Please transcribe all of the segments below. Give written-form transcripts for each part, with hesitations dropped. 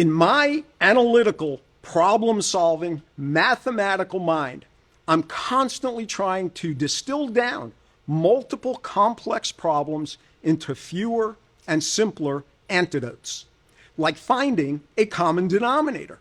In my analytical, problem-solving, mathematical mind, I'm constantly trying to distill down multiple complex problems into fewer and simpler antidotes, like finding a common denominator.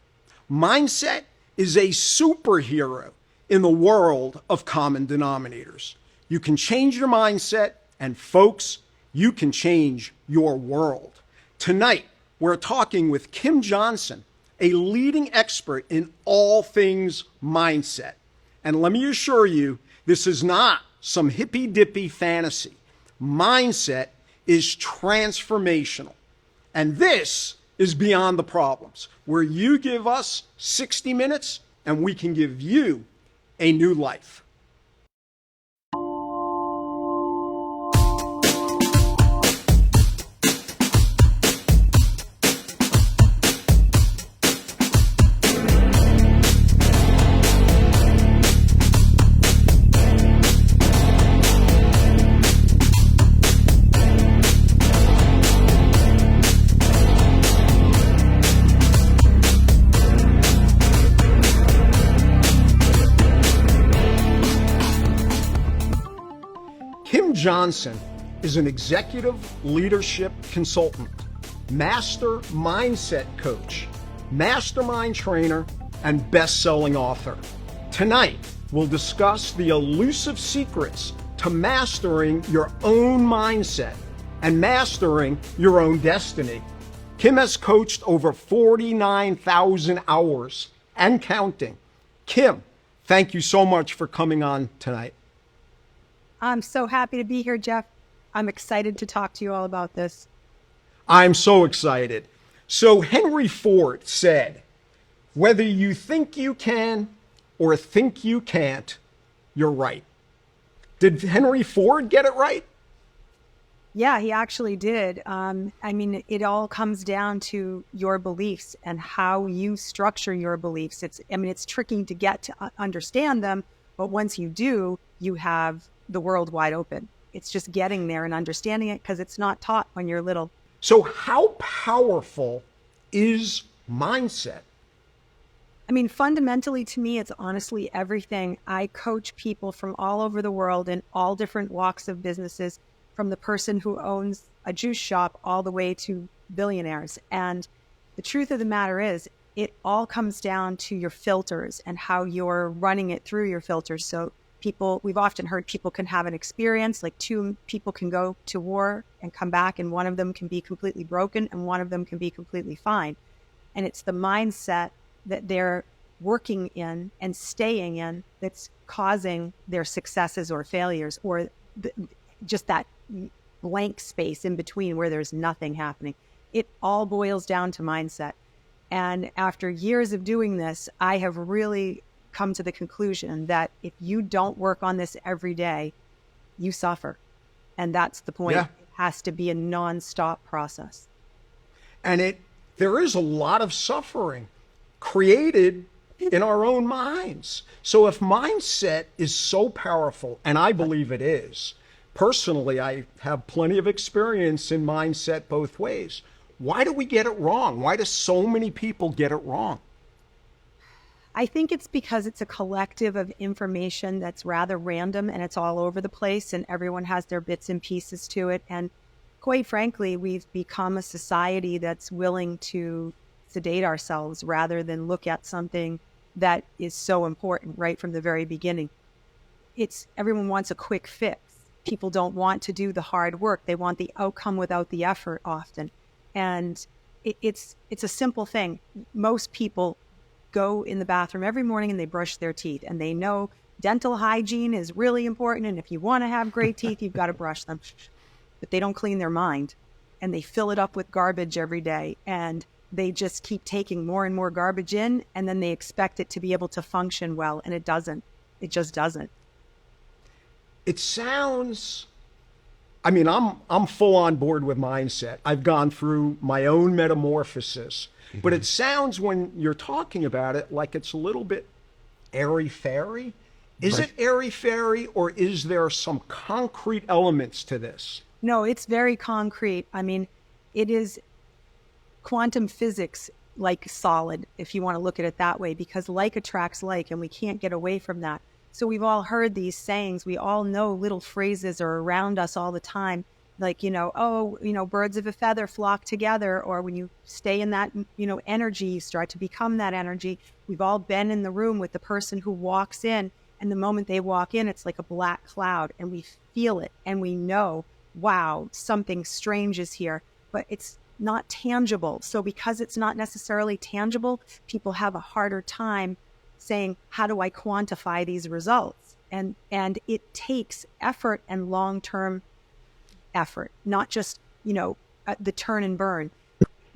Mindset is a superhero in the world of common denominators. You can change your mindset, and folks, you can change your world. Tonight, we're talking with Kim Johnson, a leading expert in all things mindset. And let me assure you, this is not some hippy-dippy fantasy. Mindset is transformational. And this is Beyond the Problems, where you give us 60 minutes and we can give you a new life. Kim Johnson is an executive leadership consultant, master mindset coach, mastermind trainer, and best-selling author. Tonight, we'll discuss the elusive secrets to mastering your own mindset and mastering your own destiny. Kim has coached over 49,000 hours and counting. Kim, thank you so much for coming on tonight. I'm so happy to be here, Jeff. I'm excited to talk to you all about this. I'm so excited. So Henry Ford said, whether you think you can or think you can't, you're right. Did Henry Ford get it right? Yeah, he actually did. It all comes down to your beliefs and how you structure your beliefs. It's tricky to get to understand them, but once you do, you have the world wide open. It's just getting there and understanding it because it's not taught when you're little. So how powerful is mindset? Fundamentally to me, it's honestly everything. I coach people from all over the world in all different walks of businesses, from the person who owns a juice shop all the way to billionaires. And the truth of the matter is, it all comes down to your filters and how you're running it through your filters. So we've often heard people can have an experience, like two people can go to war and come back, and one of them can be completely broken and one of them can be completely fine. And it's the mindset that they're working in and staying in that's causing their successes or failures, or just that blank space in between where there's nothing happening. It all boils down to mindset. And after years of doing this, I have really come to the conclusion that if you don't work on this every day, you suffer. And that's the point. Yeah. It has to be a nonstop process. And there is a lot of suffering created in our own minds. So if mindset is so powerful, and I believe it is, personally, I have plenty of experience in mindset both ways. Why do we get it wrong? Why do so many people get it wrong? I think it's because it's a collective of information that's rather random and it's all over the place and everyone has their bits and pieces to it. And quite frankly, we've become a society that's willing to sedate ourselves rather than look at something that is so important right from the very beginning. Everyone wants a quick fix. People don't want to do the hard work. They want the outcome without the effort often. And it's a simple thing. Most people go in the bathroom every morning and they brush their teeth, and they know dental hygiene is really important, and if you want to have great teeth, you've got to brush them. But they don't clean their mind, and they fill it up with garbage every day, and they just keep taking more and more garbage in, and then they expect it to be able to function well, and it doesn't. It just doesn't. It sounds, I'm full on board with mindset. I've gone through my own metamorphosis. But it sounds, when you're talking about it, like it's a little bit airy-fairy. Is it airy-fairy, or is there some concrete elements to this? No, it's very concrete. It is quantum physics. like solid, if you want to look at it that way, because like attracts like, and we can't get away from that. So we've all heard these sayings. We all know little phrases are around us all the time. Like, oh, birds of a feather flock together. Or when you stay in that, energy, you start to become that energy. We've all been in the room with the person who walks in, and the moment they walk in, it's like a black cloud, and we feel it and we know, wow, something strange is here, but it's not tangible. So because it's not necessarily tangible, people have a harder time saying, how do I quantify these results? And it takes effort and long-term effort, not just, the turn and burn.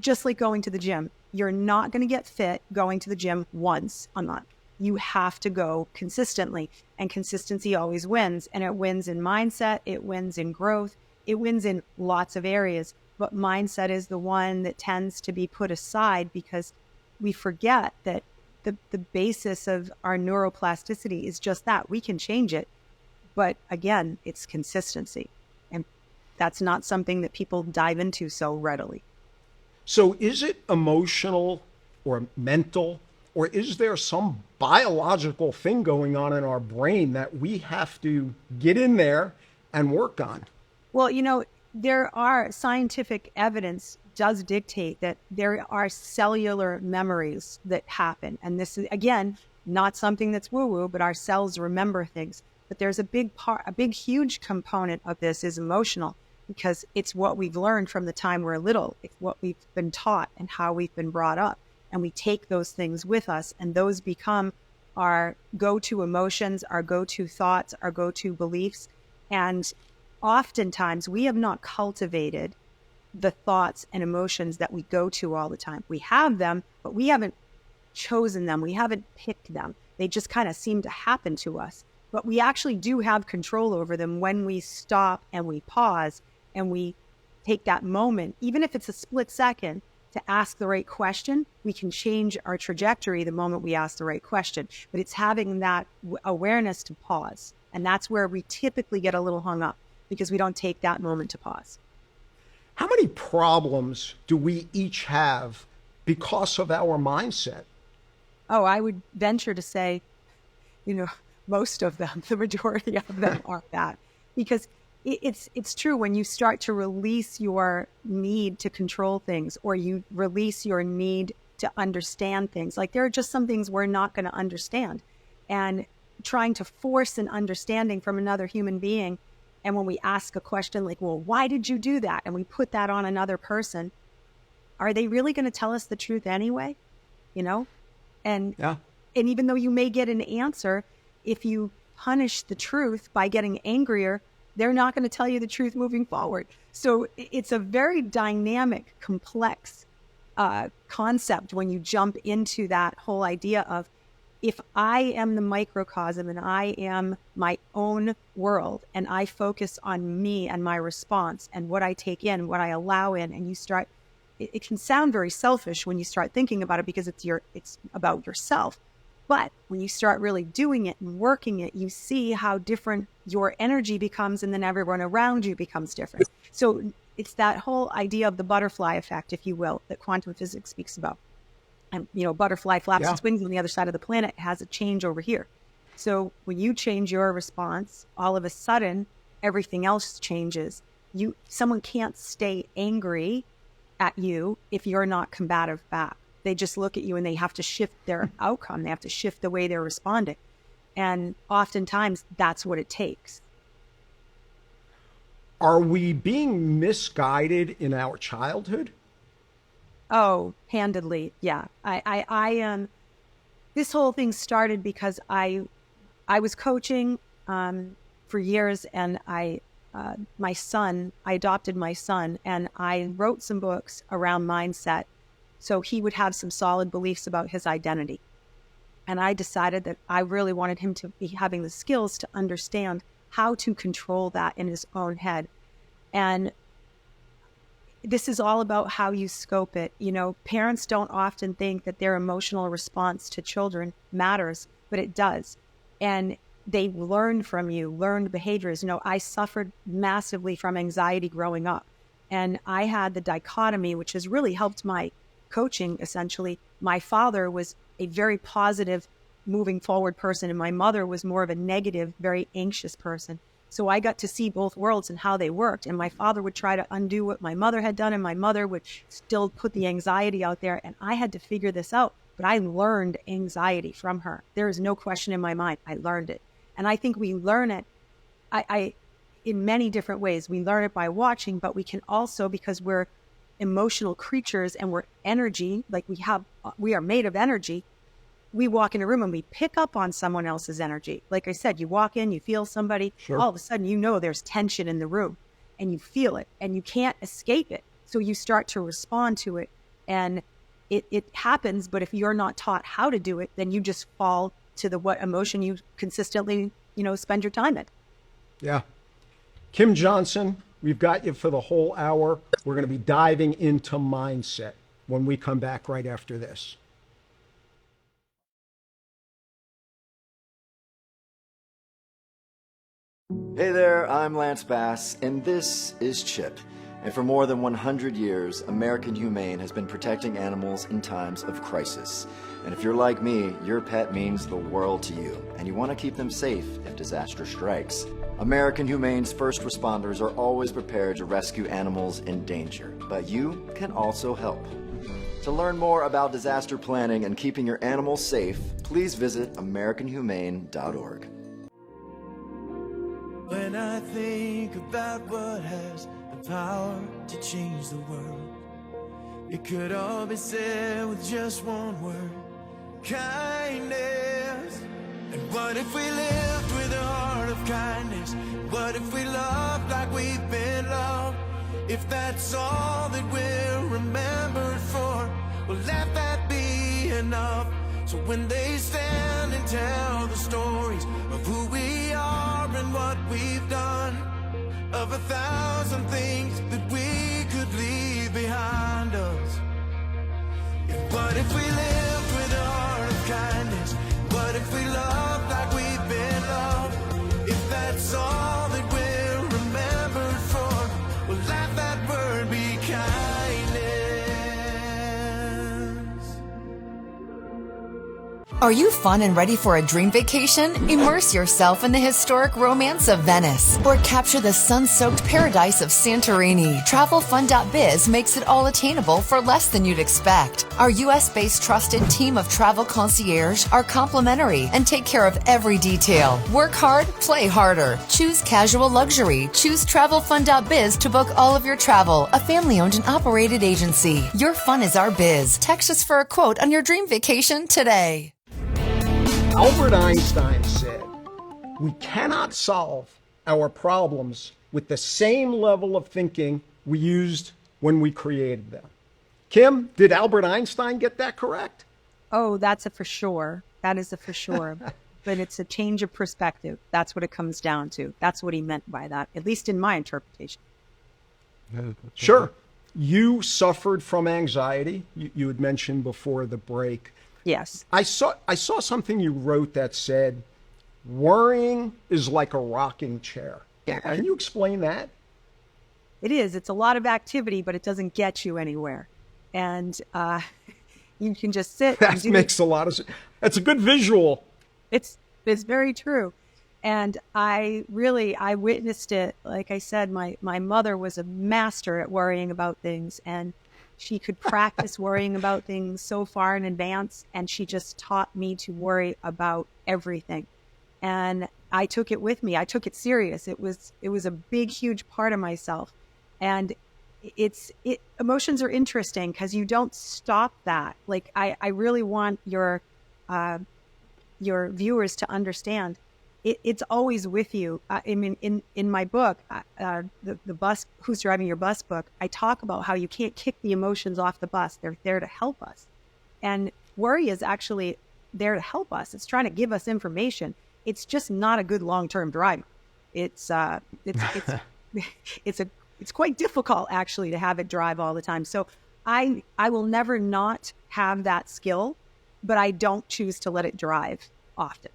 Just like going to the gym. You're not going to get fit going to the gym once a month. You have to go consistently, and consistency always wins. And it wins in mindset. It wins in growth. It wins in lots of areas. But mindset is the one that tends to be put aside because we forget that the basis of our neuroplasticity is just that. We can change it. But again, it's consistency. And that's not something that people dive into so readily. So is it emotional or mental, or is there some biological thing going on in our brain that we have to get in there and work on? Well, there are scientific evidence does dictate that there are cellular memories that happen. And this is, again, not something that's woo-woo, but our cells remember things. But there's a big huge component of this is emotional, because it's what we've learned from the time we're little. It's what we've been taught and how we've been brought up. And we take those things with us, and those become our go-to emotions, our go-to thoughts, our go-to beliefs. And oftentimes we have not cultivated the thoughts and emotions that we go to all the time. We have them, but we haven't chosen them. We haven't picked them. They just kind of seem to happen to us. But we actually do have control over them when we stop and we pause and we take that moment, even if it's a split second, to ask the right question. We can change our trajectory the moment we ask the right question. But it's having that awareness to pause. And that's where we typically get a little hung up, because we don't take that moment to pause. How many problems do we each have because of our mindset? Oh, I would venture to say, most of them, the majority of them are that. Because it's true, when you start to release your need to control things, or you release your need to understand things, like there are just some things we're not going to understand. And trying to force an understanding from another human being, and when we ask a question like, well, why did you do that? And we put that on another person, are they really going to tell us the truth anyway? And Yeah. And even though you may get an answer, if you punish the truth by getting angrier, they're not going to tell you the truth moving forward. So it's a very dynamic, complex concept when you jump into that whole idea of, if I am the microcosm and I am my own world, and I focus on me and my response and what I take in, what I allow in, and you start, it can sound very selfish when you start thinking about it, because it's about yourself. But when you start really doing it and working it, you see how different your energy becomes, and then everyone around you becomes different. So it's that whole idea of the butterfly effect, if you will, that quantum physics speaks about. And, butterfly flaps its wings on the other side of the planet, has a change over here. So when you change your response, all of a sudden, everything else changes. Someone can't stay angry at you if you're not combative back. They just look at you and they have to shift their outcome. They have to shift the way they're responding. And oftentimes that's what it takes. Are we being misguided in our childhood? Oh, handedly. Yeah. I this whole thing started because I was coaching for years, and I adopted my son, and I wrote some books around mindset, so he would have some solid beliefs about his identity. And I decided that I really wanted him to be having the skills to understand how to control that in his own head. And this is all about how you scope it. Parents don't often think that their emotional response to children matters, but it does. And they learn from you, learned behaviors. I suffered massively from anxiety growing up. And I had the dichotomy, which has really helped my coaching, essentially, my father was a very positive, moving forward person, and my mother was more of a negative, very anxious person. So I got to see both worlds and how they worked. And my father would try to undo what my mother had done, and my mother would still put the anxiety out there. And I had to figure this out. But I learned anxiety from her. There is no question in my mind. I learned it. And I think we learn it in many different ways. We learn it by watching, but we can also, because we're emotional creatures and we're energy, like we are made of energy. We walk in a room and we pick up on someone else's energy. Like I said, you walk in, you feel somebody, Sure. All of a sudden, there's tension in the room and you feel it and you can't escape it. So you start to respond to it, and it happens. But if you're not taught how to do it, then you just fall to what emotion you consistently, spend your time in. Yeah. Kim Johnson, we've got you for the whole hour. We're going to be diving into mindset when we come back right after this. Hey there, I'm Lance Bass, and this is CHIP. And for more than 100 years, American Humane has been protecting animals in times of crisis. And if you're like me, your pet means the world to you, and you want to keep them safe if disaster strikes. American Humane's first responders are always prepared to rescue animals in danger, but you can also help. To learn more about disaster planning and keeping your animals safe, please visit AmericanHumane.org. When I think about what has the power to change the world, it could all be said with just one word: kindness. And what if we lived with a heart of kindness? What if we loved like we've been loved? If that's all that we're remembered for, well, let that be enough. So when they stand and tell the stories of who we are and what we've done, of 1,000 things that we could leave behind us. And what if we lived with a heart of kindness? What if we loved like we've been loved? If that's all that we're remembered for, well, let that word be kindness. Are you fun and ready for a dream vacation? Immerse yourself in the historic romance of Venice or capture the sun-soaked paradise of Santorini. TravelFund.biz makes it all attainable for less than you'd expect. Our U.S.-based trusted team of travel concierge are complimentary and take care of every detail. Work hard, play harder. Choose casual luxury. Choose TravelFund.biz to book all of your travel. A family-owned and operated agency. Your fun is our biz. Text us for a quote on your dream vacation today. Albert Einstein said, "We cannot solve our problems with the same level of thinking we used when we created them." Kim, did Albert Einstein get that correct? Oh, that's a for sure. That is a for sure. But it's a change of perspective. That's what it comes down to. That's what he meant by that, at least in my interpretation. Sure. You suffered from anxiety. You had mentioned before the break. Yes. I saw something you wrote that said, worrying is like a rocking chair. Yeah. Can you explain that? It is. It's a lot of activity, but it doesn't get you anywhere. And you can just sit. That makes a lot of sense. That's a good visual. It's very true. And I witnessed it. Like I said, my mother was a master at worrying about things, and she could practice worrying about things so far in advance, and she just taught me to worry about everything. And I took it with me. I took it serious. It was a big, huge part of myself. And emotions are interesting because you don't stop that. Like I really want your viewers to understand it's always with you. I mean, in my book, the bus, Who's Driving Your Bus book, I talk about how you can't kick the emotions off the bus. They're there to help us. And worry is actually there to help us. It's trying to give us information. It's just not a good long-term driver. It's quite difficult actually to have it drive all the time. So I will never not have that skill, but I don't choose to let it drive often.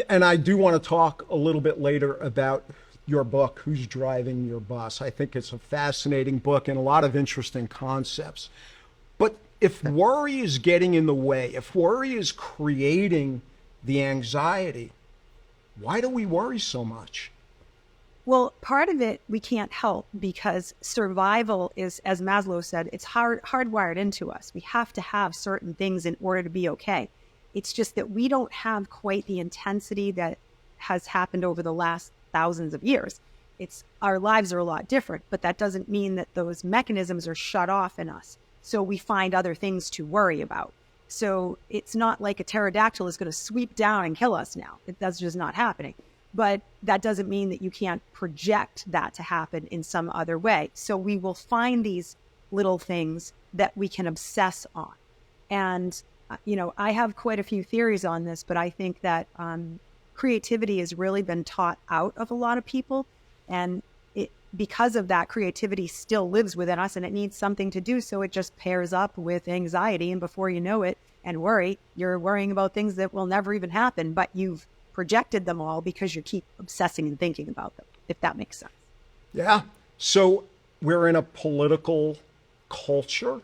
And I do want to talk a little bit later about your book, Who's Driving Your Bus. I think it's a fascinating book and a lot of interesting concepts. But if worry is getting in the way, if worry is creating the anxiety, why do we worry so much? Well, part of it we can't help because survival is, as Maslow said, it's hardwired into us. We have to have certain things in order to be okay. It's just that we don't have quite the intensity that has happened over the last thousands of years. Our lives are a lot different, but that doesn't mean that those mechanisms are shut off in us. So we find other things to worry about. So it's not like a pterodactyl is going to sweep down and kill us now. That's just not happening. But that doesn't mean that you can't project that to happen in some other way. So we will find these little things that we can obsess on. And, I have quite a few theories on this, but I think that creativity has really been taught out of a lot of people. And because of that, creativity still lives within us and it needs something to do. So it just pairs up with anxiety. And before you know it, and worry, you're worrying about things that will never even happen, but you've projected them all because you keep obsessing and thinking about them, if that makes sense. Yeah. So we're in a political culture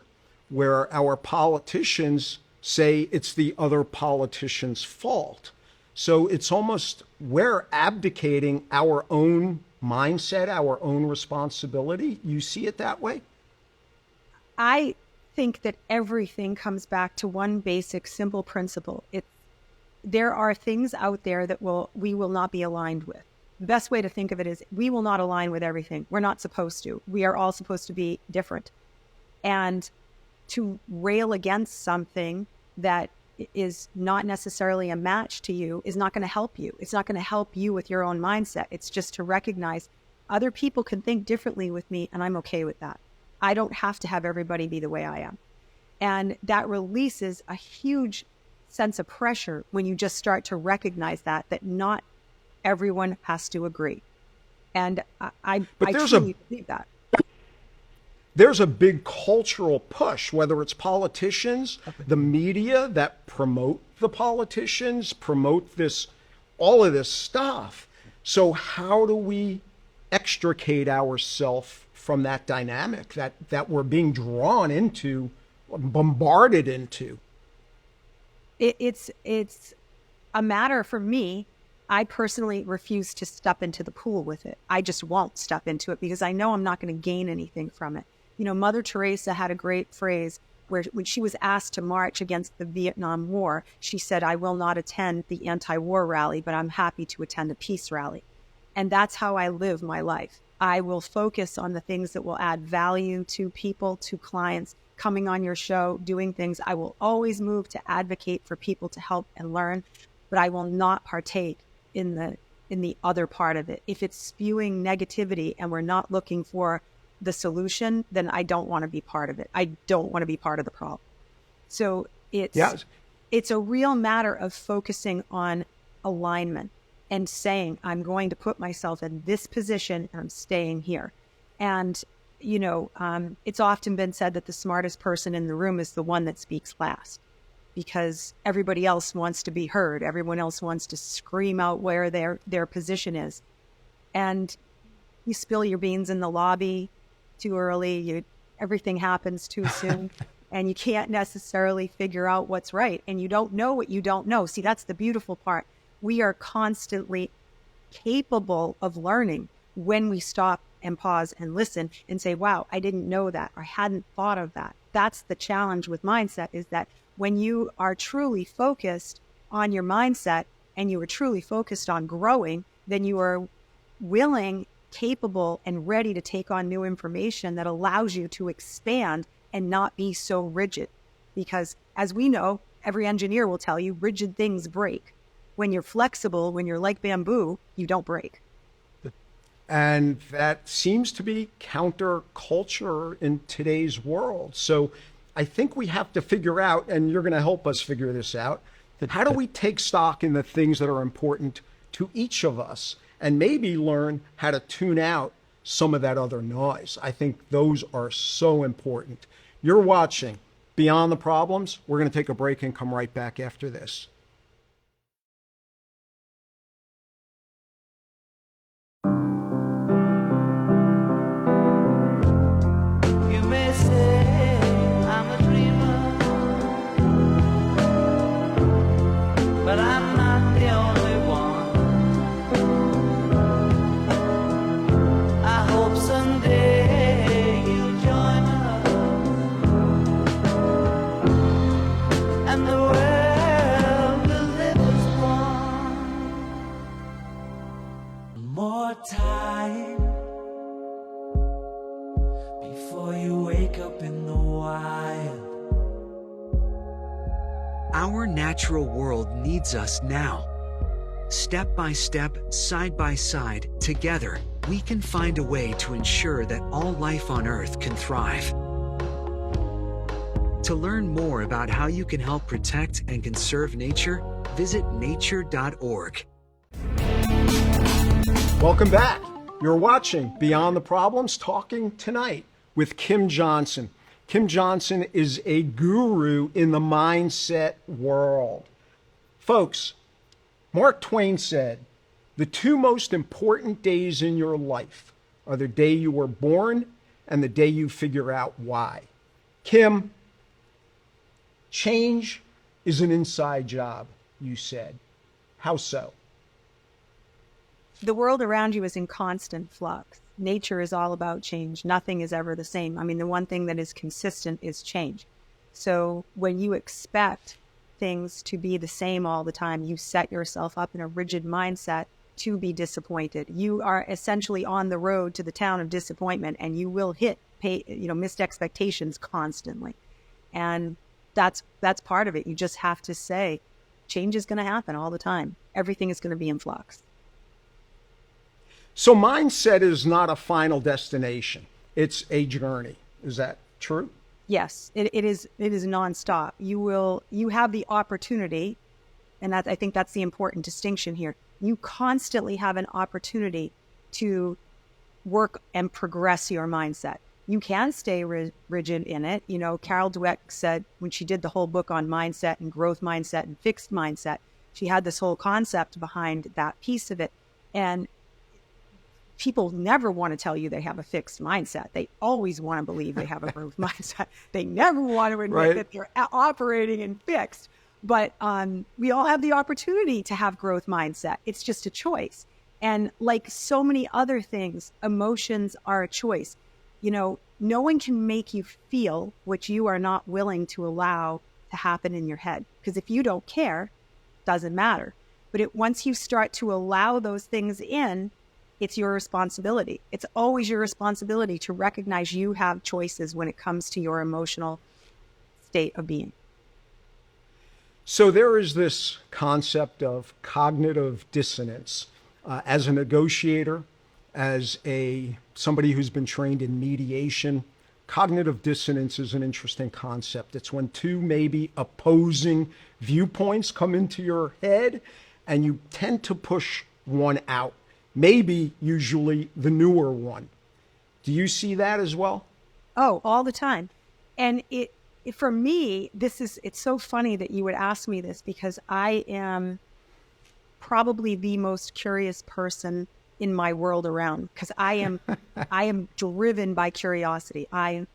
where our politicians say it's the other politician's fault. So it's almost we're abdicating our own mindset, our own responsibility. You see it that way? I think that everything comes back to one basic, simple principle. There are things out there that we will not be aligned with. The best way to think of it is we will not align with everything. We're not supposed to. We are all supposed to be different. And to rail against something that is not necessarily a match to you is not going to help you. It's not going to help you with your own mindset. It's just to recognize other people can think differently with me, and I'm okay with that. I don't have to have everybody be the way I am. And that releases a huge sense of pressure when you just start to recognize that not everyone has to agree. And I truly believe that. There's a big cultural push, whether it's politicians, the media that promote the politicians, promote all of this stuff. So how do we extricate ourselves from that dynamic that we're being drawn into, bombarded into? It's a matter for me. I personally refuse to step into the pool with it. I just won't step into it because I know I'm not going to gain anything from it. Mother Teresa had a great phrase where when she was asked to march against the Vietnam War, she said, "I will not attend the anti-war rally, but I'm happy to attend a peace rally." And that's how I live my life. I will focus on the things that will add value to people, to clients, coming on your show, doing things. I will always move to advocate for people to help and learn, but I will not partake in the other part of it. If it's spewing negativity and we're not looking for the solution, then I don't want to be part of it. I don't want to be part of the problem. So it's a real matter of focusing on alignment and saying, I'm going to put myself in this position and I'm staying here. And, it's often been said that the smartest person in the room is the one that speaks last because everybody else wants to be heard. Everyone else wants to scream out where their position is. And you spill your beans in the lobby too early, everything happens too soon, and you can't necessarily figure out what's right, and you don't know what you don't know. See, that's the beautiful part. We are constantly capable of learning when we stop and pause and listen and say, wow, I didn't know that, or I hadn't thought of that. That's the challenge with mindset, is that when you are truly focused on your mindset and you are truly focused on growing, then you are willing, capable, and ready to take on new information that allows you to expand and not be so rigid. Because as we know, every engineer will tell you, rigid things break. When you're flexible, when you're like bamboo, you don't break. And that seems to be counterculture in today's world. So I think we have to figure out, and you're going to help us figure this out, that how do we take stock in the things that are important to each of us and maybe learn how to tune out some of that other noise. I think those are so important. You're watching Beyond the Problems. We're going to take a break and come right back after this. You may say I'm a dreamer. wake up in the wild. Our natural world needs us now. Step by step, side by side, together, we can find a way to ensure that all life on Earth can thrive. To learn more about how you can help protect and conserve nature, visit nature.org. Welcome back. You're watching Beyond the Problems, talking tonight with Kim Johnson. Kim Johnson is a guru in the mindset world. Folks, Mark Twain said, the two most important days in your life are the day you were born and the day you figure out why. Kim, change is an inside job, you said. How so? The world around you is in constant flux. Nature is all about change. Nothing is ever the same. I mean, the one thing that is consistent is change. So when you expect things to be the same all the time, you set yourself up in a rigid mindset to be disappointed. You are essentially on the road to the town of disappointment, and you will missed expectations constantly. And that's part of it. You just have to say, change is going to happen all the time. Everything is going to be in flux. So mindset is not a final destination. It's a journey. Is that true? Yes, it is nonstop. You have the opportunity, and I think that's the important distinction here. You constantly have an opportunity to work and progress your mindset. You can stay rigid in it. You know, Carol Dweck said when she did the whole book on mindset and growth mindset and fixed mindset, she had this whole concept behind that piece of it. And people never want to tell you they have a fixed mindset. They always want to believe they have a growth mindset. They never want to admit that they're operating in fixed. But we all have the opportunity to have growth mindset. It's just a choice. And like so many other things, emotions are a choice. You know, no one can make you feel what you are not willing to allow to happen in your head. Because if you don't care, it doesn't matter. But once you start to allow those things in, it's your responsibility. It's always your responsibility to recognize you have choices when it comes to your emotional state of being. So there is this concept of cognitive dissonance. As a negotiator, as somebody who's been trained in mediation, cognitive dissonance is an interesting concept. It's when two maybe opposing viewpoints come into your head and you tend to push one out. Maybe usually the newer one. Do you see that as well? Oh, all the time. And for me, it's so funny that you would ask me this, because I am probably the most curious person in my world around, because I am driven by curiosity. I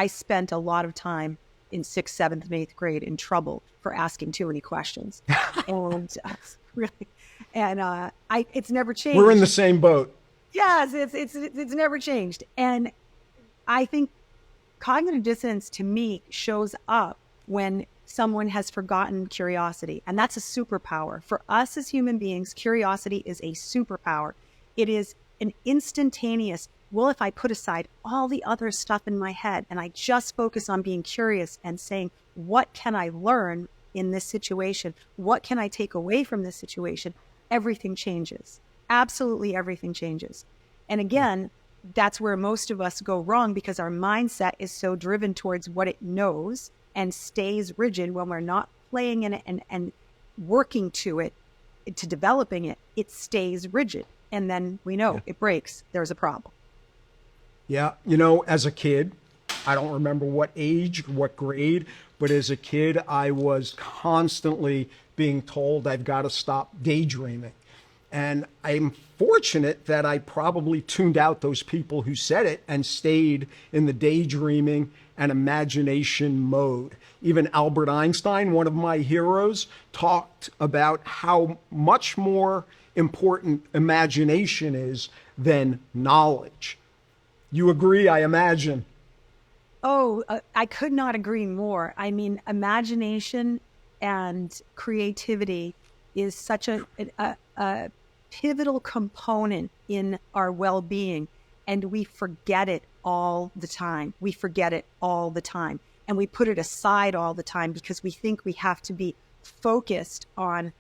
spent a lot of time in 6th, 7th, and 8th grade in trouble for asking too many questions. And really, and it's never changed. We're in the same boat. Yes, it's never changed. And I think cognitive dissonance to me shows up when someone has forgotten curiosity. And that's a superpower. For us as human beings, curiosity is a superpower. It is an instantaneous, well, if I put aside all the other stuff in my head and I just focus on being curious and saying, what can I learn in this situation? What can I take away from this situation? Everything changes. Absolutely everything changes. And again, that's where most of us go wrong, because our mindset is so driven towards what it knows and stays rigid when we're not playing in it and working to it, to developing it. It stays rigid. And then we know it breaks. There's a problem. Yeah. You know, as a kid, I don't remember what age, what grade, but as a kid, I was constantly being told I've got to stop daydreaming. And I'm fortunate that I probably tuned out those people who said it and stayed in the daydreaming and imagination mode. Even Albert Einstein, one of my heroes, talked about how much more important imagination is than knowledge. You agree, I imagine? Oh, I could not agree more. I mean, imagination and creativity is such a pivotal component in our well-being. and we forget it all the time. We forget it all the time. And we put it aside all the time because we think we have to be focused on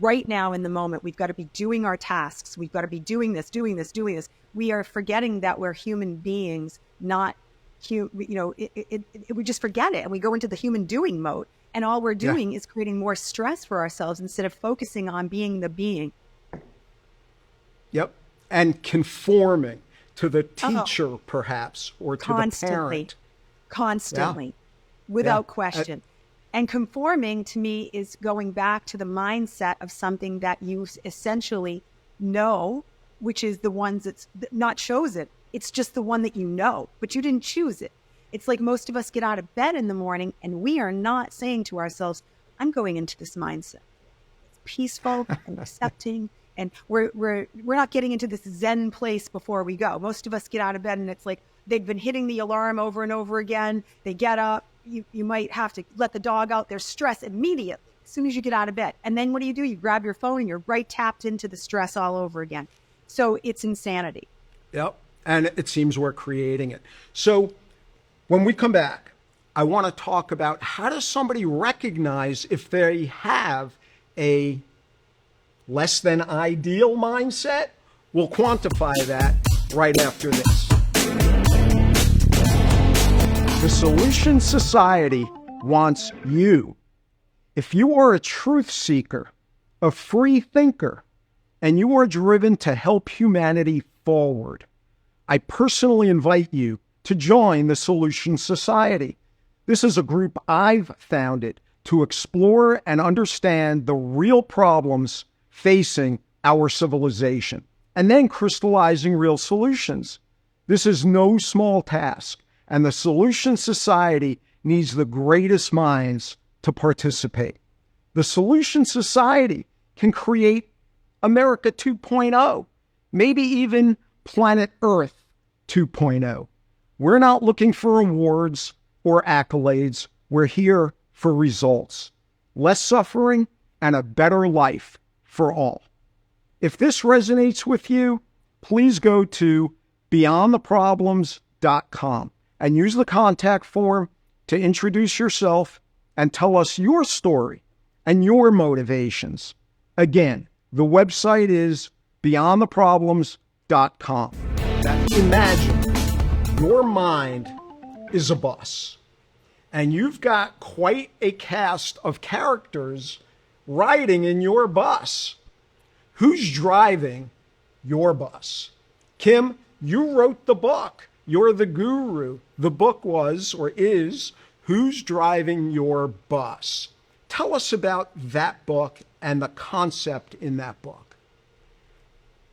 right now in the moment. We've got to be doing our tasks. We've got to be doing this, doing this, doing this. We are forgetting that we're human beings, not, we just forget it. And we go into the human doing mode. And all we're doing is creating more stress for ourselves instead of focusing on being the being. Yep. And conforming to the teacher, perhaps, or to the parent. Constantly, without question. And conforming to me is going back to the mindset of something that you essentially know, which is the ones that's not chosen. It's just the one that you know, but you didn't choose it. It's like most of us get out of bed in the morning and we are not saying to ourselves, I'm going into this mindset. It's peaceful and accepting. And we're not getting into this Zen place before we go. Most of us get out of bed and it's like they've been hitting the alarm over and over again. They get up. You might have to let the dog out. There's stress immediately as soon as you get out of bed. And then what do? You grab your phone and you're right tapped into the stress all over again. So it's insanity. Yep. And it seems we're creating it. So when we come back, I want to talk about how does somebody recognize if they have a less than ideal mindset? We'll quantify that right after this. The Solution Society wants you. If you are a truth seeker, a free thinker, and you are driven to help humanity forward, I personally invite you to join the Solution Society. This is a group I've founded to explore and understand the real problems facing our civilization, and then crystallizing real solutions. This is no small task, and the Solution Society needs the greatest minds to participate. The Solution Society can create America 2.0, maybe even Planet Earth 2.0. We're not looking for awards or accolades. We're here for results, less suffering, and a better life for all. If this resonates with you, please go to beyondtheproblems.com and use the contact form to introduce yourself and tell us your story and your motivations. Again, the website is beyondtheproblems.com. Now, imagine your mind is a bus, and you've got quite a cast of characters riding in your bus. Who's driving your bus? Kim, you wrote the book. You're the guru. The book was, or is, Who's Driving Your Bus? Tell us about that book and the concept in that book.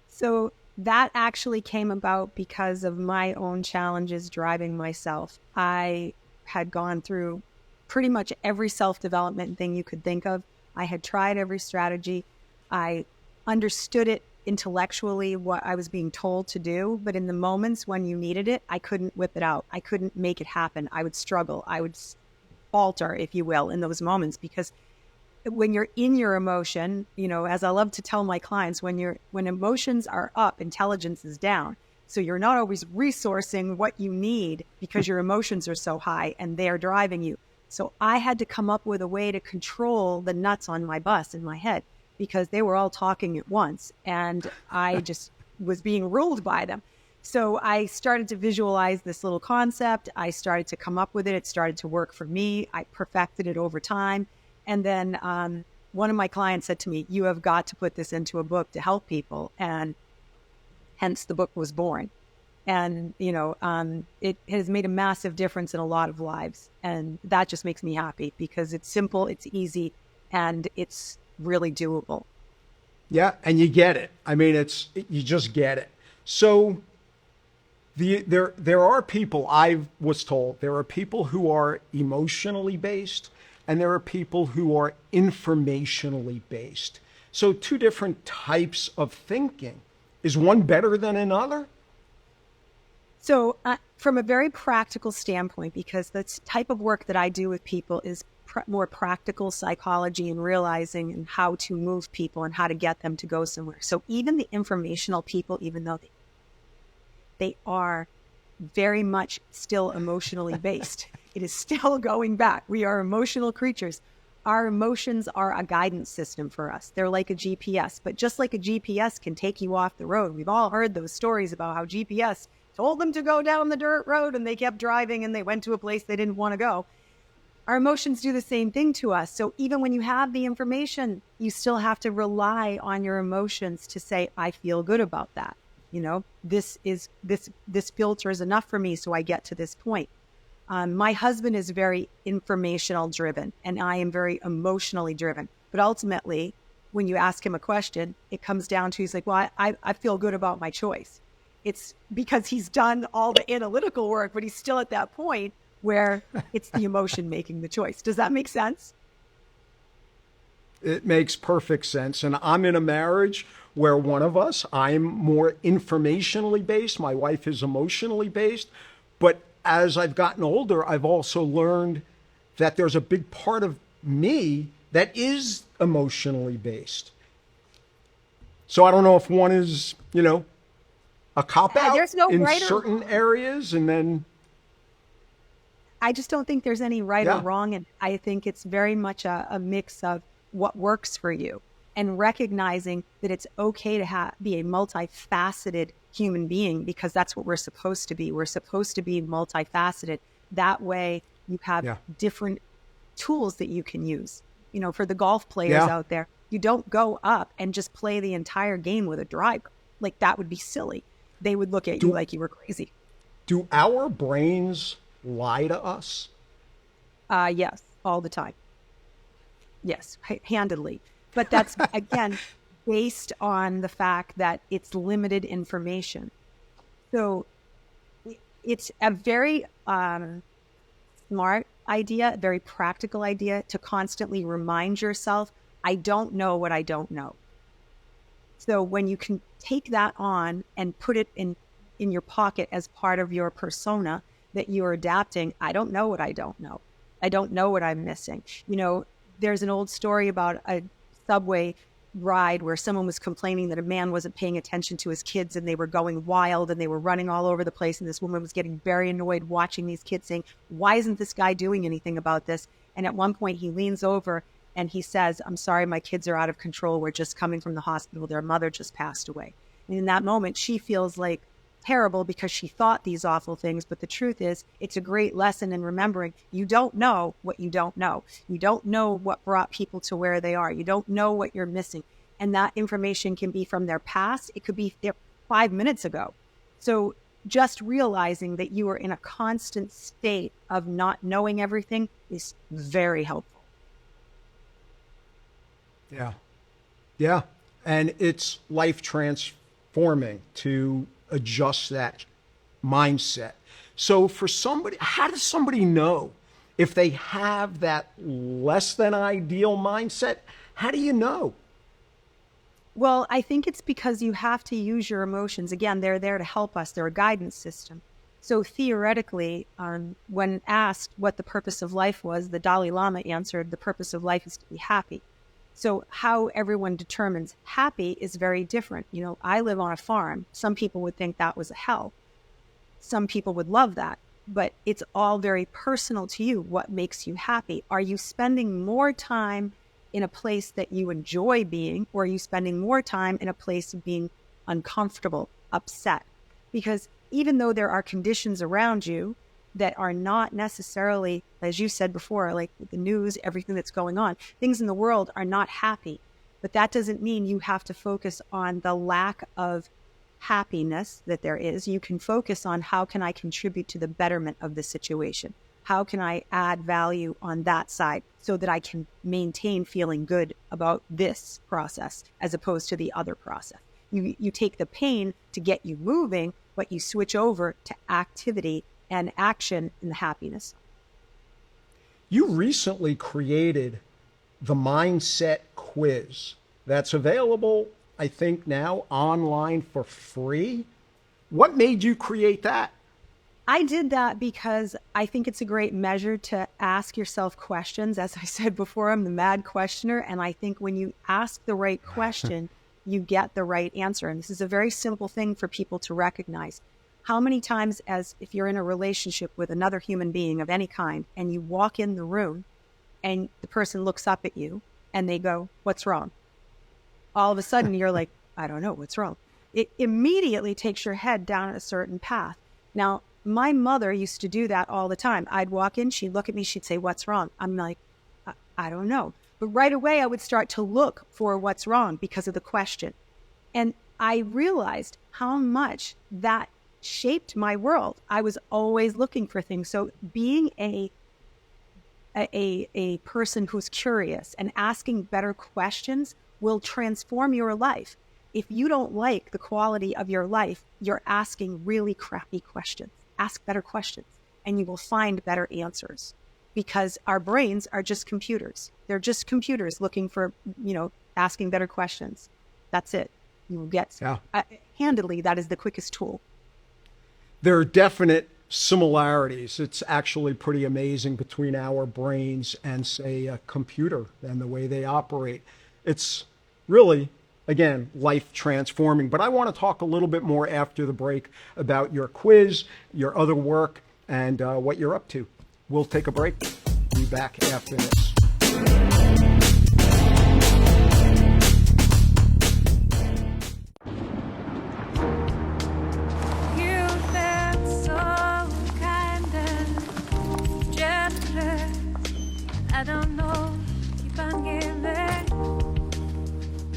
So that actually came about because of my own challenges driving myself. I had gone through pretty much every self-development thing you could think of. I had tried every strategy. I understood it intellectually, what I was being told to do, but in the moments when you needed it, I couldn't whip it out. I couldn't make it happen. I would struggle. I would falter, if you will, in those moments, because when you're in your emotion, as I love to tell my clients, when emotions are up, intelligence is down. So you're not always resourcing what you need because your emotions are so high and they're driving you. So I had to come up with a way to control the nuts on my bus in my head because they were all talking at once and I just was being ruled by them. So I started to visualize this little concept. I started to come up with it. It started to work for me. I perfected it over time. And then one of my clients said to me, you have got to put this into a book to help people. And hence the book was born. And, it has made a massive difference in a lot of lives. And that just makes me happy because it's simple, it's easy, and it's really doable. Yeah, and you get it. I mean, you just get it. So there are people, I was told, there are people who are emotionally based and there are people who are informationally based. So two different types of thinking. Is one better than another? So from a very practical standpoint, because the type of work that I do with people is more practical psychology and realizing and how to move people and how to get them to go somewhere. So even the informational people, even though they are very much still emotionally based. It is still going back. We are emotional creatures. Our emotions are a guidance system for us. They're like a GPS, but just like a GPS can take you off the road. We've all heard those stories about how GPS told them to go down the dirt road and they kept driving and they went to a place they didn't want to go. Our emotions do the same thing to us. So even when you have the information, you still have to rely on your emotions to say, I feel good about that. You know, this filter is enough for me, so I get to this point. My husband is very informational driven and I am very emotionally driven. But ultimately, when you ask him a question, it comes down to, he's like, well, I feel good about my choice. It's because he's done all the analytical work, but he's still at that point where it's the emotion making the choice. Does that make sense? It makes perfect sense. And I'm in a marriage where one of us, I'm more informationally based. My wife is emotionally based. But as I've gotten older, I've also learned that there's a big part of me that is emotionally based. So I don't know if one is, you know, a cop-out there's no in right or certain areas, and then I just don't think there's any right or wrong. And I think it's very much a mix of what works for you and recognizing that it's okay to be a multifaceted human being, because that's what we're supposed to be. We're supposed to be multifaceted. That way you have different tools that you can use. You know, for the golf players out there, you don't go up and just play the entire game with a driver. Like, that would be silly. They would look at you like you were crazy. Do our brains lie to us? Yes, all the time. Yes, handedly. But that's, again, based on the fact that it's limited information. So it's a very smart idea, a very practical idea to constantly remind yourself, I don't know what I don't know. So when you can take that on and put it in your pocket as part of your persona that you're adapting, I don't know what I don't know. I don't know what I'm missing. You know, there's an old story about a subway ride where someone was complaining that a man wasn't paying attention to his kids and they were going wild and they were running all over the place. And this woman was getting very annoyed watching these kids, saying, why isn't this guy doing anything about this? And at one point he leans over and he says, I'm sorry, my kids are out of control. We're just coming from the hospital. Their mother just passed away. And in that moment, she feels like terrible because she thought these awful things. But the truth is, it's a great lesson in remembering you don't know what you don't know. You don't know what brought people to where they are. You don't know what you're missing. And that information can be from their past. It could be there 5 minutes ago. So just realizing that you are in a constant state of not knowing everything is very helpful. Yeah. Yeah. And it's life transforming to adjust that mindset. So for somebody, how does somebody know if they have that less than ideal mindset? How do you know? Well, I think it's because you have to use your emotions. Again, they're there to help us. They're a guidance system. So theoretically, when asked what the purpose of life was, the Dalai Lama answered, the purpose of life is to be happy. So how everyone determines happy is very different. You know, I live on a farm. Some people would think that was a hell. Some people would love that, but it's all very personal to you. What makes you happy? Are you spending more time in a place that you enjoy being, or are you spending more time in a place of being uncomfortable, upset? Because even though there are conditions around you that are not necessarily, as you said before, like the news, everything that's going on, things in the world are not happy. But that doesn't mean you have to focus on the lack of happiness that there is. You can focus on, how can I contribute to the betterment of the situation? How can I add value on that side so that I can maintain feeling good about this process as opposed to the other process? You take the pain to get you moving, but you switch over to activity and action in the happiness. You recently created the Mindset Quiz that's available, I think now online for free. What made you create that? I did that because I think it's a great measure to ask yourself questions. As I said before, I'm the mad questioner. And I think when you ask the right question, you get the right answer. And this is a very simple thing for people to recognize. How many times, as if you're in a relationship with another human being of any kind, and you walk in the room and the person looks up at you and they go, "What's wrong?" All of a sudden you're like, "I don't know, what's wrong?" It immediately takes your head down a certain path. Now, my mother used to do that all the time. I'd walk in, she'd look at me, she'd say, "What's wrong?" I'm like, I don't know. But right away I would start to look for what's wrong because of the question. And I realized how much that shaped my world. I was always looking for things. So being a person who's curious and asking better questions will transform your life. If you don't like the quality of your life, you're asking really crappy questions. Ask better questions and you will find better answers, because our brains are just computers. They're just computers looking for, asking better questions. That's it. You will get, handedly, that is the quickest tool. There are definite similarities. It's actually pretty amazing between our brains and, say, a computer and the way they operate. It's really, again, life transforming. But I want to talk a little bit more after the break about your quiz, your other work, and what you're up to. We'll take a break. Be back after this. I don't know, keep on giving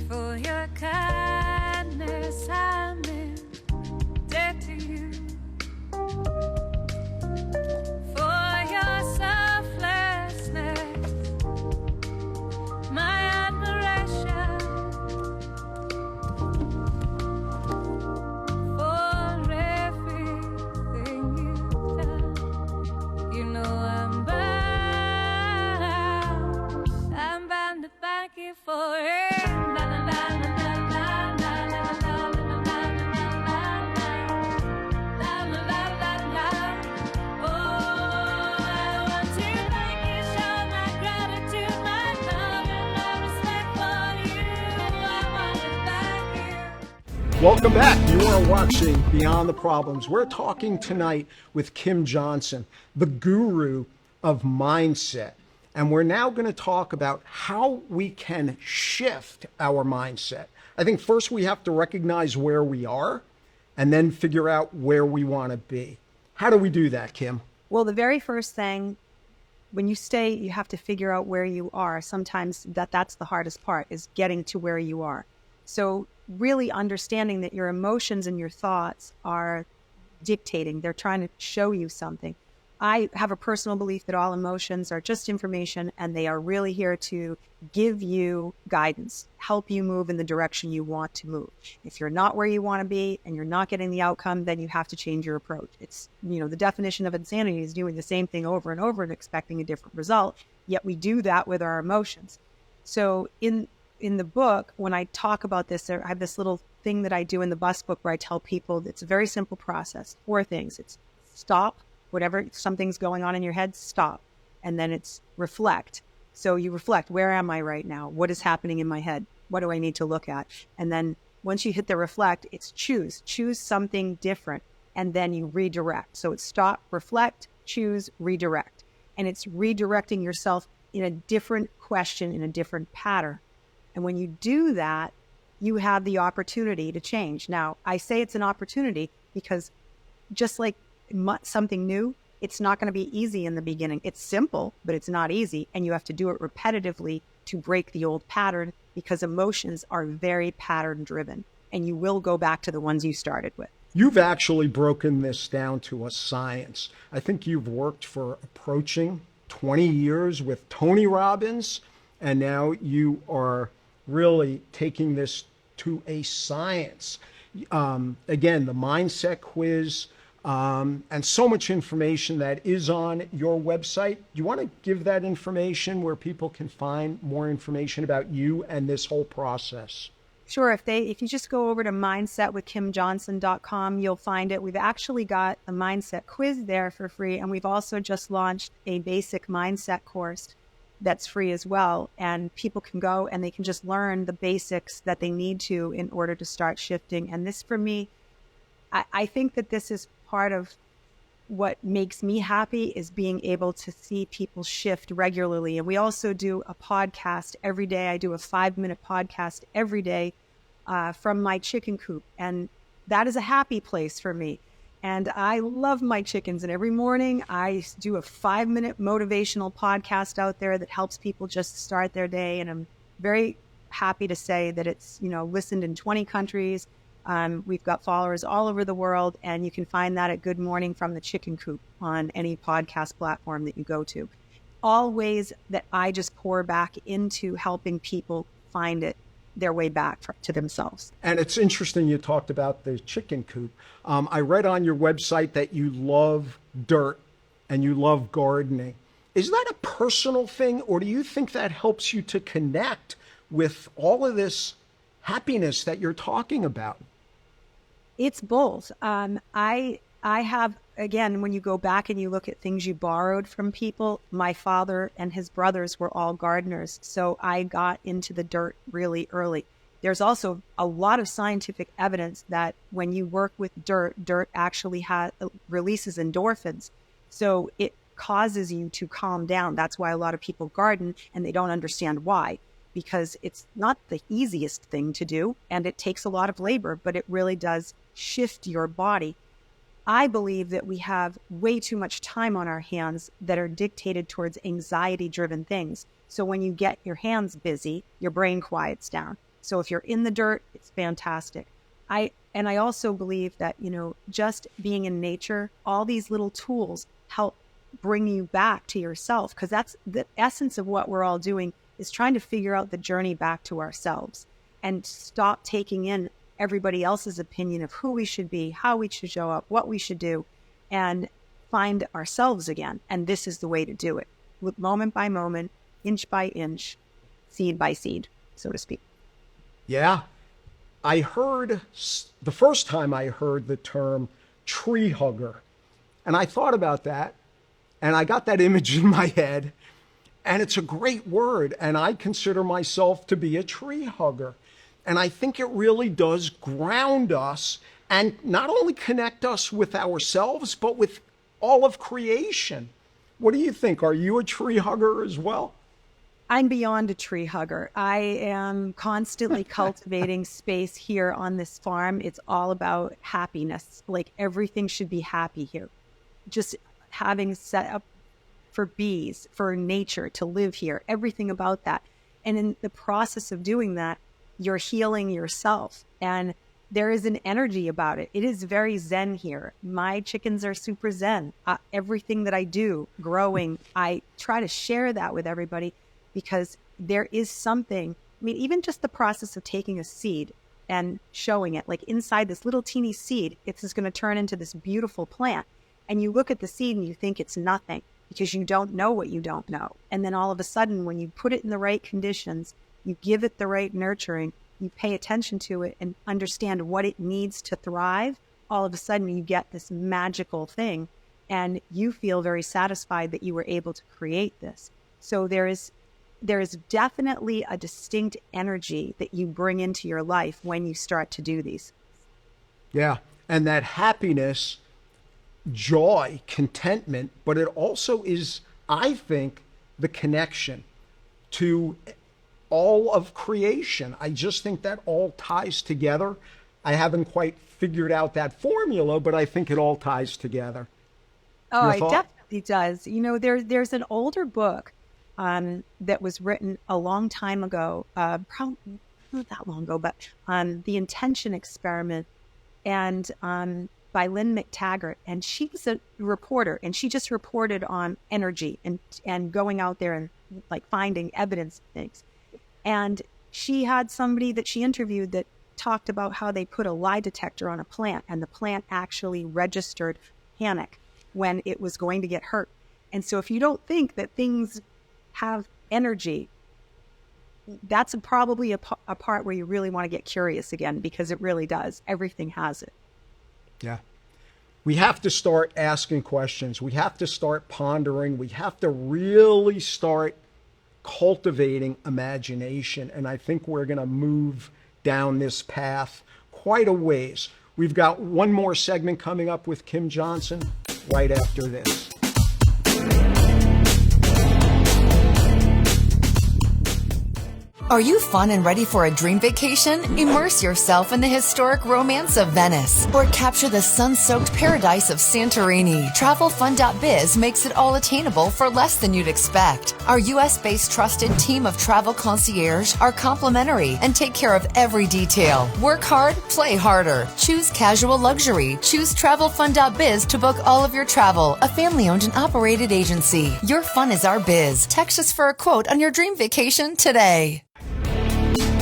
for your kindness. I'm in debt to you for your selflessness, my admiration for everything you've done. You know I'm bound to thank you for it. Welcome back. You are watching Beyond the Problems. We're talking tonight with Kim Johnson, the guru of mindset. And we're now going to talk about how we can shift our mindset. I think first we have to recognize where we are and then figure out where we want to be. How do we do that, Kim? Well, the very first thing, when you stay, you have to figure out where you are. Sometimes that's the hardest part, is getting to where you are. So really understanding that your emotions and your thoughts are dictating. They're trying to show you something. I have a personal belief that all emotions are just information, and they are really here to give you guidance, help you move in the direction you want to move. If you're not where you want to be and you're not getting the outcome, then you have to change your approach. It's, the definition of insanity is doing the same thing over and over and expecting a different result. Yet we do that with our emotions. So in the book, when I talk about this, I have this little thing that I do in the bus book where I tell people it's a very simple process. 4 things. It's stop. Whatever, something's going on in your head, stop. And then it's reflect. So you reflect, where am I right now? What is happening in my head? What do I need to look at? And then once you hit the reflect, it's choose something different. And then you redirect. So it's stop, reflect, choose, redirect. And it's redirecting yourself in a different question, in a different pattern. And when you do that, you have the opportunity to change. Now, I say it's an opportunity because just like something new, it's not going to be easy in the beginning. It's simple, but it's not easy. And you have to do it repetitively to break the old pattern, because emotions are very pattern driven and you will go back to the ones you started with. You've actually broken this down to a science. I think you've worked for approaching 20 years with Tony Robbins, and now you are really taking this to a science. Again, the mindset quiz, and so much information that is on your website. Do you want to give that information where people can find more information about you and this whole process? Sure. If you just go over to mindsetwithkimjohnson.com, you'll find it. We've actually got a mindset quiz there for free. And we've also just launched a basic mindset course that's free as well. And people can go and they can just learn the basics that they need to in order to start shifting. And this, for me, I think that this is part of what makes me happy is being able to see people shift regularly. And we also do a podcast every day. I do a 5-minute podcast every day from my chicken coop. And that is a happy place for me. And I love my chickens. And every morning I do a 5-minute motivational podcast out there that helps people just start their day. And I'm very happy to say that it's, listened in 20 countries. We've got followers all over the world, and you can find that at Good Morning from the Chicken Coop on any podcast platform that you go to. All ways that I just pour back into helping people find their way back to themselves. And it's interesting you talked about the chicken coop. I read on your website that you love dirt and you love gardening. Is that a personal thing, or do you think that helps you to connect with all of this happiness that you're talking about? It's both. I have, again, when you go back and you look at things you borrowed from people, my father and his brothers were all gardeners. So I got into the dirt really early. There's also a lot of scientific evidence that when you work with dirt actually releases endorphins. So it causes you to calm down. That's why a lot of people garden, and they don't understand why. Because it's not the easiest thing to do, and it takes a lot of labor, but it really does shift your body. I believe that we have way too much time on our hands that are dictated towards anxiety-driven things. So when you get your hands busy, your brain quiets down. So if you're in the dirt, it's fantastic. I also believe that, just being in nature, all these little tools help bring you back to yourself, because that's the essence of what we're all doing, is trying to figure out the journey back to ourselves and stop taking in everybody else's opinion of who we should be, how we should show up, what we should do, and find ourselves again. And this is the way to do it, moment by moment, inch by inch, seed by seed, so to speak. Yeah. I heard, the first time I heard the term tree hugger, and I thought about that, and I got that image in my head. And it's a great word, and I consider myself to be a tree hugger. And I think it really does ground us and not only connect us with ourselves, but with all of creation. What do you think? Are you a tree hugger as well? I'm beyond a tree hugger. I am constantly cultivating space here on this farm. It's all about happiness. Like, everything should be happy here. Just having set up for bees, for nature to live here, everything about that. And in the process of doing that, you're healing yourself. And there is an energy about it. It is very zen here. My chickens are super zen. Everything that I do, growing, I try to share that with everybody, because there is something, even just the process of taking a seed and showing it, like inside this little teeny seed, it's just going to turn into this beautiful plant. And you look at the seed and you think it's nothing, because you don't know what you don't know. And then all of a sudden, when you put it in the right conditions, you give it the right nurturing, you pay attention to it and understand what it needs to thrive, all of a sudden you get this magical thing, and you feel very satisfied that you were able to create this. So there is definitely a distinct energy that you bring into your life when you start to do these. Yeah, and that happiness, joy, contentment, but it also is, I think, the connection to all of creation. I just think that all ties together. I haven't quite figured out that formula, but I think it all ties together. Oh, it definitely does. There's an older book that was written a long time ago, probably not that long ago, but The Intention Experiment, and by Lynn McTaggart. And she was a reporter, and she just reported on energy and going out there and like finding evidence of things. And she had somebody that she interviewed that talked about how they put a lie detector on a plant, and the plant actually registered panic when it was going to get hurt. And so if you don't think that things have energy, that's probably a part where you really want to get curious again, because it really does. Everything has it. Yeah. We have to start asking questions. We have to start pondering. We have to really start cultivating imagination. And I think we're going to move down this path quite a ways. We've got one more segment coming up with Kim Johnson right after this. Are you fun and ready for a dream vacation? Immerse yourself in the historic romance of Venice or capture the sun-soaked paradise of Santorini. TravelFund.biz makes it all attainable for less than you'd expect. Our U.S.-based trusted team of travel concierge are complimentary and take care of every detail. Work hard, play harder. Choose casual luxury. Choose TravelFund.biz to book all of your travel. A family-owned and operated agency. Your fun is our biz. Text us for a quote on your dream vacation today.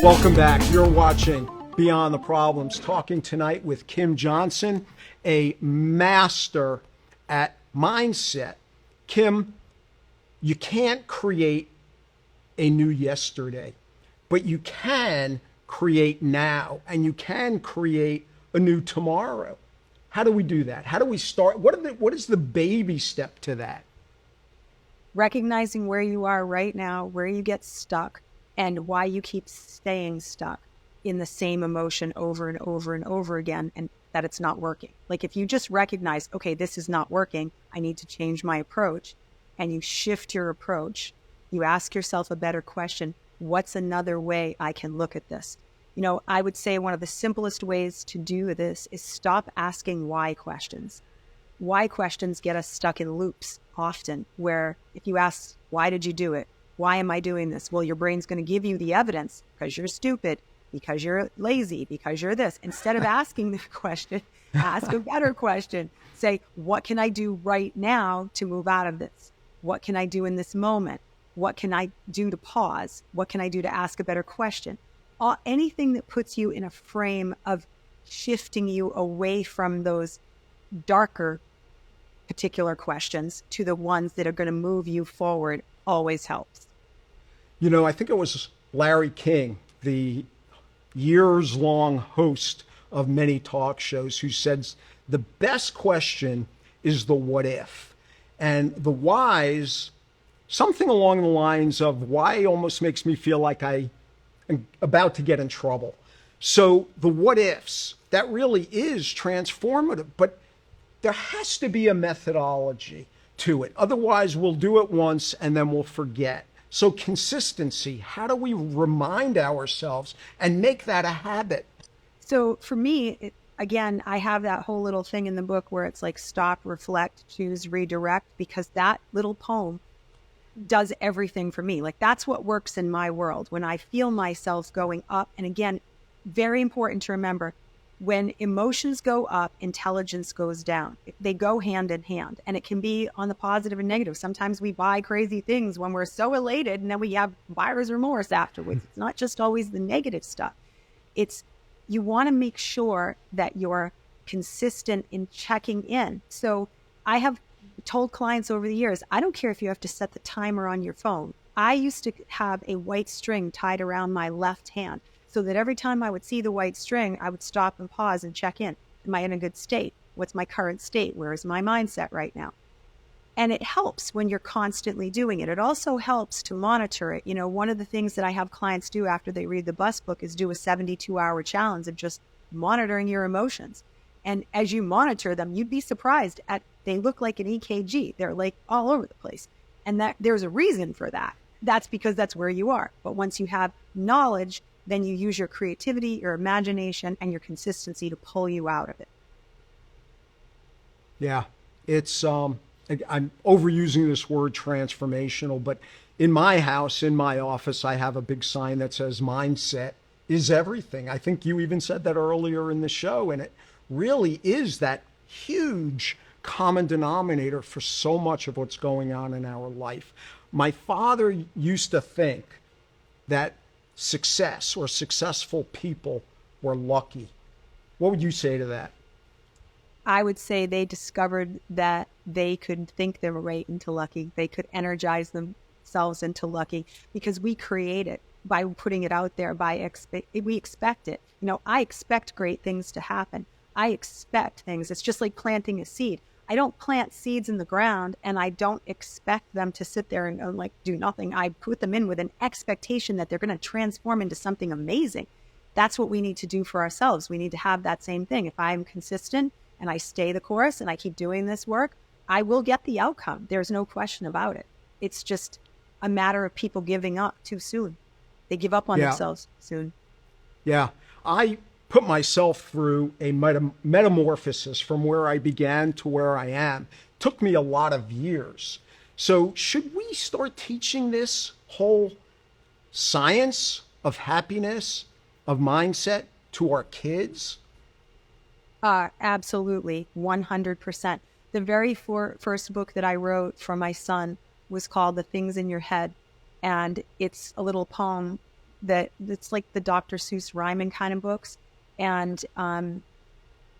Welcome back. You're watching Beyond the Problems, talking tonight with Kim Johnson, a master at mindset. Kim, you can't create a new yesterday, but you can create now, and you can create a new tomorrow. How do we do that? How do we start? What is the baby step to that? Recognizing where you are right now, where you get stuck, and why you keep staying stuck in the same emotion over and over and over again, and that it's not working. Like if you just recognize, okay, this is not working, I need to change my approach, and you shift your approach, you ask yourself a better question, what's another way I can look at this? You know, I would say one of the simplest ways to do this is stop asking why questions. Why questions get us stuck in loops often, where if you ask, why did you do it? Why am I doing this? Well, your brain's going to give you the evidence because you're stupid, because you're lazy, because you're this. Instead of asking the question, ask a better question. Say, what can I do right now to move out of this? What can I do in this moment? What can I do to pause? What can I do to ask a better question? Anything that puts you in a frame of shifting you away from those darker particular questions to the ones that are going to move you forward always helps. You know, I think it was Larry King, the years-long host of many talk shows, who said the best question is the what if. And the whys, something along the lines of why almost makes me feel like I am about to get in trouble. So the what ifs, that really is transformative, but there has to be a methodology to it. Otherwise, we'll do it once and then we'll forget. So consistency, how do we remind ourselves and make that a habit? So for me, again, I have that whole little thing in the book where it's like stop, reflect, choose, redirect, because that little poem does everything for me. Like that's what works in my world when I feel myself going up. And again, very important to remember, when emotions go up, intelligence goes down. They go hand in hand, and it can be on the positive and negative. Sometimes we buy crazy things when we're so elated, and then we have buyer's remorse afterwards. It's not just always the negative stuff. It's you want to make sure that you're consistent in checking in. So I have told clients over the years, I don't care if you have to set the timer on your phone. I used to have a white string tied around my left hand, so that every time I would see the white string, I would stop and pause and check in. Am I in a good state? What's my current state? Where is my mindset right now? And it helps when you're constantly doing it. It also helps to monitor it. You know, one of the things that I have clients do after they read the bus book is do a 72-hour challenge of just monitoring your emotions. And as you monitor them, you'd be surprised at they look like an EKG. They're like all over the place. And that there's a reason for that. That's because that's where you are. But once you have knowledge, then you use your creativity, your imagination, and your consistency to pull you out of it. Yeah, it's, I'm overusing this word transformational, but in my house, in my office, I have a big sign that says mindset is everything. I think you even said that earlier in the show, and it really is that huge common denominator for so much of what's going on in our life. My father used to think that success or successful people were lucky. What would you say to that? I would say they discovered that they could think their way into lucky. They could energize themselves into lucky because we create it by putting it out there, we expect it. You know, I expect great things to happen. I expect things. It's just like planting a seed. I don't plant seeds in the ground and I don't expect them to sit there and like do nothing. I put them in with an expectation that they're going to transform into something amazing. that's what we need to do for ourselves. We need to have that same thing. If I'm consistent and I stay the course and I keep doing this work, I will get the outcome. There's no question about it. It's just a matter of people giving up too soon. They give up on themselves soon. Yeah. I put myself through a metamorphosis from where I began to where I am. Took me a lot of years. So should we start teaching this whole science of happiness, of mindset to our kids? Absolutely, 100%. The very first book that I wrote for my son was called The Things in Your Head. And it's a little poem it's like the Dr. Seuss rhyming kind of books. And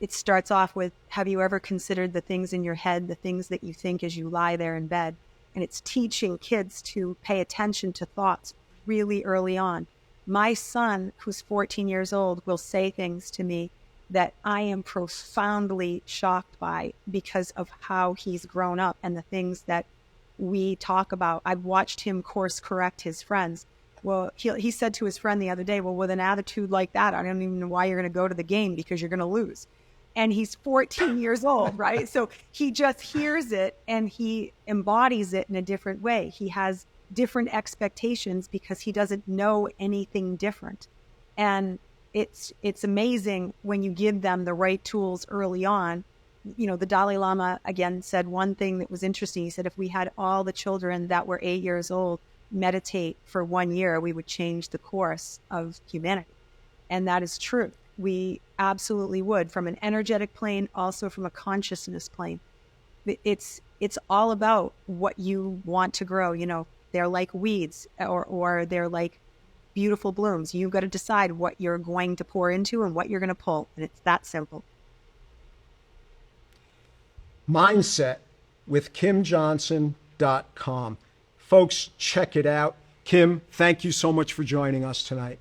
it starts off with, have you ever considered the things in your head, the things that you think as you lie there in bed? And it's teaching kids to pay attention to thoughts really early on. My son, who's 14 years old, will say things to me that I am profoundly shocked by because of how he's grown up and the things that we talk about. I've watched him course correct his friends. Well, he said to his friend the other day, well, with an attitude like that, I don't even know why you're going to go to the game because you're going to lose. And he's 14 years old, right? So he just hears it and he embodies it in a different way. He has different expectations because he doesn't know anything different. And it's amazing when you give them the right tools early on. You know, the Dalai Lama, again, said one thing that was interesting. He said, if we had all the children that were 8 years old meditate for 1 year, we would change the course of humanity. And that is true. We absolutely would, from an energetic plane, also from a consciousness plane. It's all about what you want to grow. You know, they're like weeds or they're like beautiful blooms. You've got to decide what you're going to pour into and what you're going to pull. And it's that simple. Mindset with KimJohnson.com. Folks, check it out. Kim, thank you so much for joining us tonight.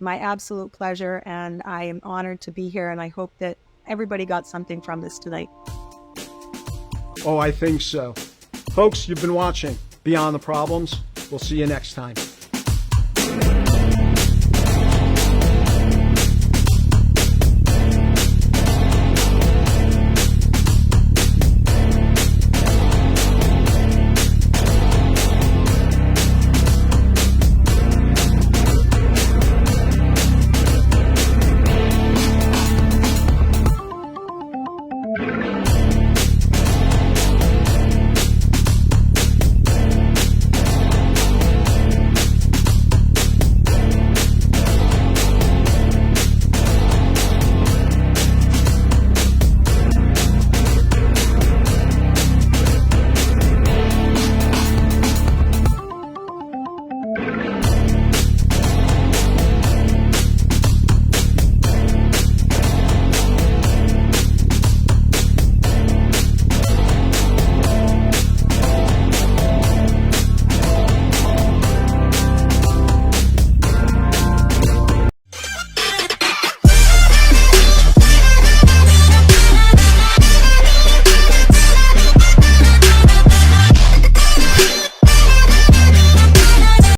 My absolute pleasure, and I am honored to be here, and I hope that everybody got something from this tonight. Oh, I think so. Folks, you've been watching Beyond the Problems. We'll see you next time.